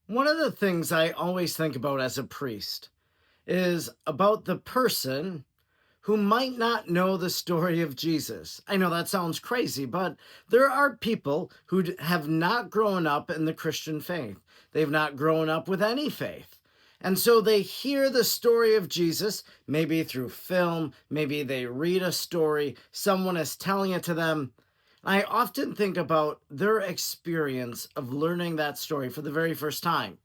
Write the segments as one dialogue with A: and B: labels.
A: One of the things I always think about as a priest is about the person who might not know the story of Jesus. I know that sounds crazy, but there are people who have not grown up in the Christian faith. They've not grown up with any faith. And so they hear the story of Jesus, maybe through film, maybe they read a story, someone is telling it to them. I often think about their experience of learning that story for the very first time.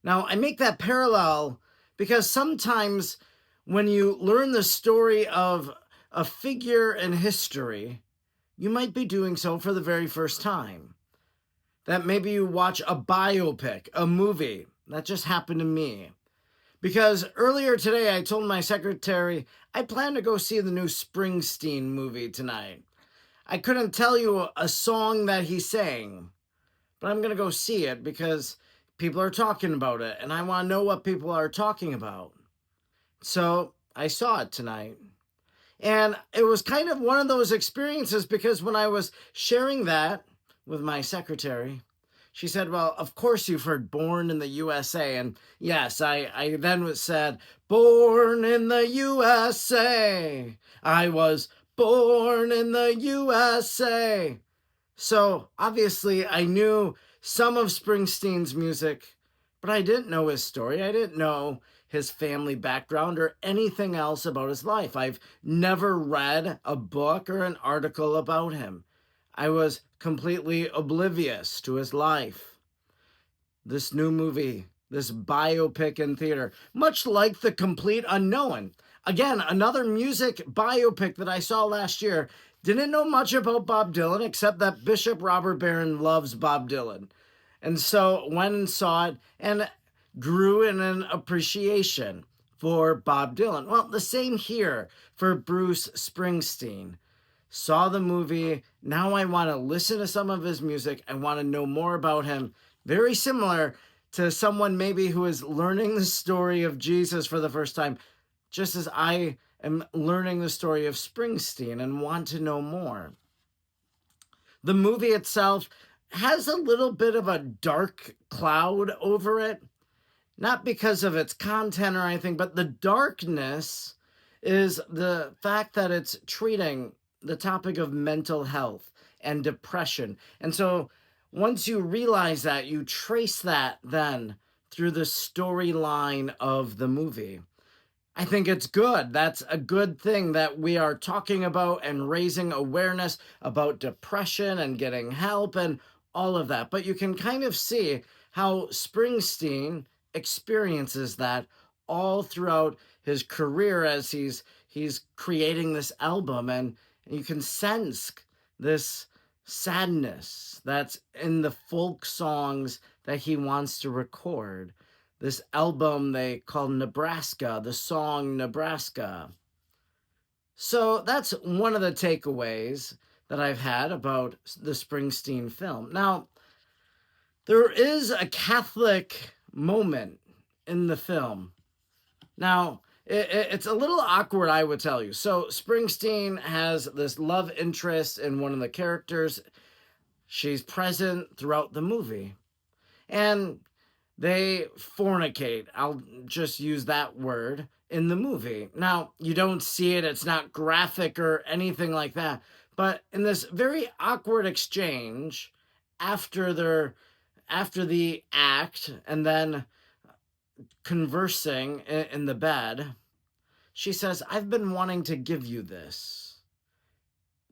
A: Now, I make that parallel because sometimes when you learn the story of a figure in history, you might be doing so for the very first time. That maybe you watch a biopic, a movie. That just happened to me. Because earlier today, I told my secretary I plan to go see the new Springsteen movie tonight. I couldn't tell you a song that he sang, but I'm going to go see it because people are talking about it and I want to know what people are talking about. So I saw it tonight. And it was kind of one of those experiences because when I was sharing that with my secretary, she said, "Well, of course you've heard Born in the USA." And yes, I then said, "Born in the USA. I was born in the USA." So obviously, I knew some of Springsteen's music, but I didn't know his story. I didn't know his family background or anything else about his life. I've never read a book or an article about him. I was completely oblivious to his life. This new movie, this biopic in theater, much like The Complete Unknown. Again, another music biopic that I saw last year. Didn't know much about Bob Dylan except that Bishop Robert Barron loves Bob Dylan. And so went and saw it and grew in an appreciation for Bob Dylan. Well, the same here for Bruce Springsteen. Saw the movie. Now I want to listen to some of his music. I want to know more about him. Very similar to someone maybe who is learning the story of Jesus for the first time, just as I am learning the story of Springsteen and want to know more. The movie itself has a little bit of a dark cloud over it, not because of its content or anything, but the darkness is the fact that it's treating the topic of mental health and depression. And so once you realize that, you trace that then through the storyline of the movie. I think it's good. That's a good thing that we are talking about and raising awareness about depression and getting help and all of that. But you can kind of see how Springsteen experiences that all throughout his career as he's creating this album, and you can sense this sadness that's in the folk songs that he wants to record. This album they call Nebraska, the song Nebraska. So that's one of the takeaways that I've had about the Springsteen film. Now, there is a Catholic moment in the film. Now, it's a little awkward, I would tell you. So, Springsteen has this love interest in one of the characters. She's present throughout the movie. And they fornicate. I'll just use that word in the movie. Now, you don't see it, it's not graphic or anything like that. But in this very awkward exchange after their after the act and then conversing in the bed, she says, "I've been wanting to give you this,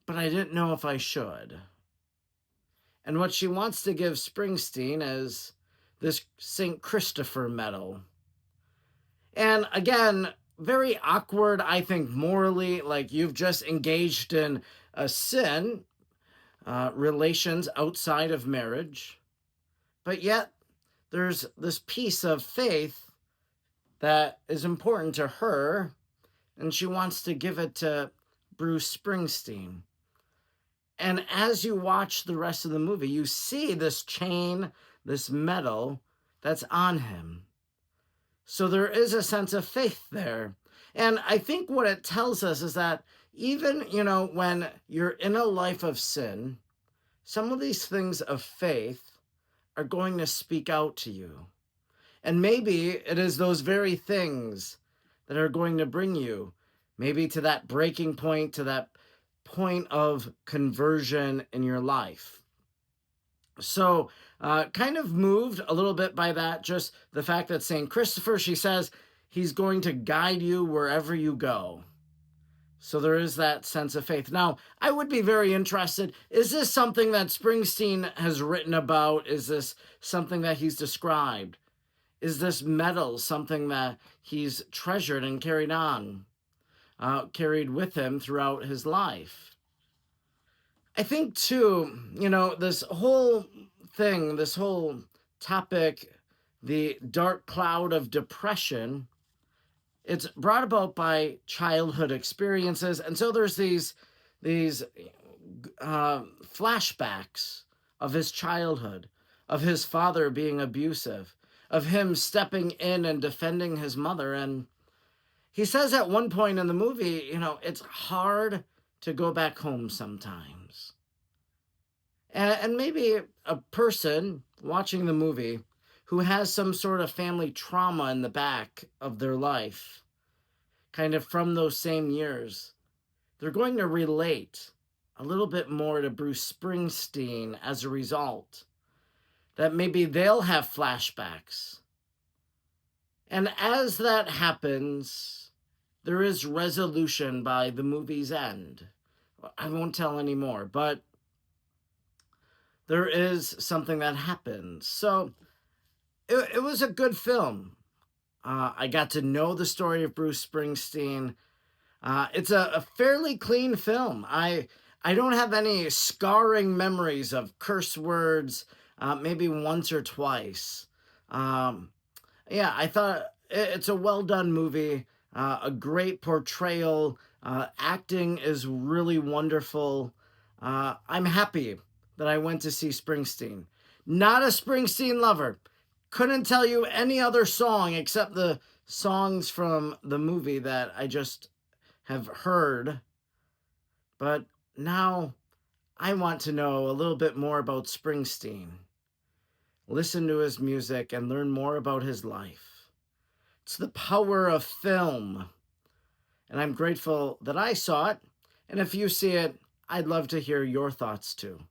A: but I didn't know if I should." And what she wants to give Springsteen is this St. Christopher medal. And again, very awkward, I think, morally, like you've just engaged in a sin, relations outside of marriage. But yet, there's this piece of faith that is important to her, and she wants to give it to Bruce Springsteen. And as you watch the rest of the movie, you see this chain, this medal that's on him. So there is a sense of faith there. And I think what it tells us is that even, when you're in a life of sin, some of these things of faith are going to speak out to you. And maybe it is those very things that are going to bring you maybe to that breaking point, to that point of conversion in your life. So, kind of moved a little bit by that, just the fact that St. Christopher, she says, he's going to guide you wherever you go. So there is that sense of faith. Now, I would be very interested. Is this something that Springsteen has written about? Is this something that he's described? Is this metal something that he's treasured and carried with him throughout his life? I think, too, this whole thing, this whole topic, the dark cloud of depression, it's brought about by childhood experiences. And so there's these flashbacks of his childhood, of his father being abusive, of him stepping in and defending his mother. And he says at one point in the movie, it's hard to go back home sometimes. And maybe a person watching the movie who has some sort of family trauma in the back of their life, kind of from those same years, they're going to relate a little bit more to Bruce Springsteen as a result, that maybe they'll have flashbacks. And as that happens, there is resolution by the movie's end. I won't tell any more, but there is something that happens. So it was a good film. I got to know the story of Bruce Springsteen. It's a fairly clean film. I don't have any scarring memories of curse words, maybe once or twice. Um, yeah, I thought it's a well done movie, a great portrayal. Acting is really wonderful. I'm happy that I went to see Springsteen. Not a Springsteen lover. Couldn't tell you any other song except the songs from the movie that I just have heard. But now I want to know a little bit more about Springsteen, listen to his music, and learn more about his life. It's the power of film. And I'm grateful that I saw it. And if you see it, I'd love to hear your thoughts too.